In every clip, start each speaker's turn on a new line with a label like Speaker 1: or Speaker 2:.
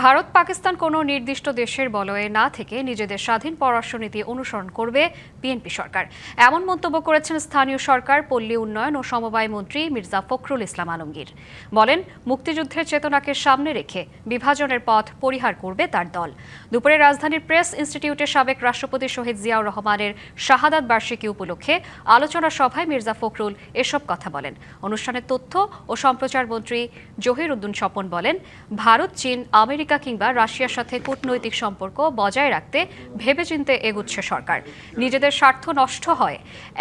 Speaker 1: ভারত পাকিস্তান কোনো নির্দিষ্ট দেশের বলয়ে না থেকে নিজেদের স্বাধীন পররাষ্ট্রনীতি অনুসরণ করবে বিএনপি সরকার, এমন মন্তব্য করেছেন স্থানীয় সরকার, পল্লী উন্নয়ন ও সমবায় মন্ত্রী মির্জা ফখরুল ইসলাম আলমগীর। বলেন, মুক্তিযুদ্ধের চেতনাকে সামনে রেখে বিভাজনের পথ পরিহার করবে তার দল। দুপুরে রাজধানীর প্রেস ইনস্টিটিউটে সাবেক রাষ্ট্রপতি শহীদ জিয়াউর রহমানের শাহাদাত বার্ষিকী উপলক্ষে আলোচনা সভায় মির্জা ফখরুল এসব কথা বলেন। অনুষ্ঠানে তথ্য ও সম্প্রচার মন্ত্রী জহির উদ্দিন স্বপন বলেন, ভারত, চীন, আমেরিকা কিংবা রাশিয়ার সাথে কূটনৈতিক সম্পর্ক বজায় রাখতে ভেবেচিন্তে এগুচ্ছে সরকার। নিজেদের স্বার্থ নষ্ট হয়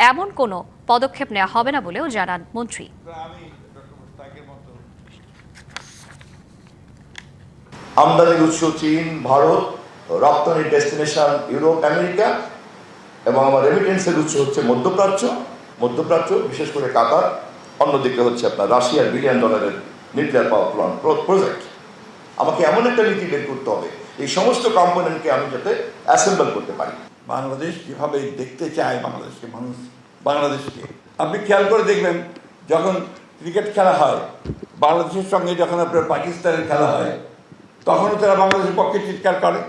Speaker 1: এমন কোনো পদক্ষেপ নেওয়া হবে না বলেও জানান মন্ত্রী।
Speaker 2: আমদানির উৎস চীন, ভারত, রপ্তানির ডেস্টিনেশন ইউরোপ, আমেরিকা, এবং আমার রেমিটেন্সের উৎস হচ্ছে মধ্যপ্রাচ্য, বিশেষ করে কাতার। অন্যদিকে হচ্ছে আপনার রাশিয়ার $1 billion nuclear power plant project. আমাকে এমন একটা নীতি বের করতে হবে এই সমস্ত কম্পোনেন্টকে আমি যাতে অ্যাসেম্বল করতে পারি।
Speaker 3: বাংলাদেশ যেভাবে দেখতে চায় বাংলাদেশকে মানুষ, বাংলাদেশকে আপনি খেয়াল করে দেখবেন, যখন ক্রিকেট খেলা হয় বাংলাদেশের সঙ্গে, যখন আপনার পাকিস্তানের খেলা হয় তখনও তারা বাংলাদেশের পক্ষে চিৎকার করে,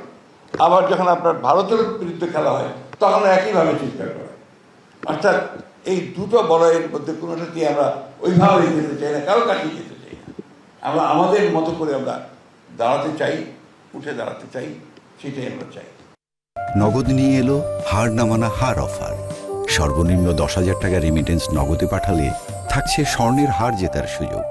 Speaker 3: আবার যখন আপনার ভারতের বিরুদ্ধে খেলা হয় তখনও একইভাবে চিৎকার করে। অর্থাৎ এই দুটো বলয়ের মধ্যে কোনোটাকে আমরা ওইভাবে যেতে চাই না, কারো কাছেই যেতে চাই না। আমরা আমাদের মতো করে আমরা দাঁড়াতে চাই, উঠে দাঁড়াতে চাই, সেটাই আমরা চাই।
Speaker 4: নগদ নিয়ে এলো হার না মানা হার অফার। সর্বনিম্ন 10,000 টাকা রেমিটেন্স নগদে পাঠালে থাকছে স্বর্ণের হার জেতার সুযোগ।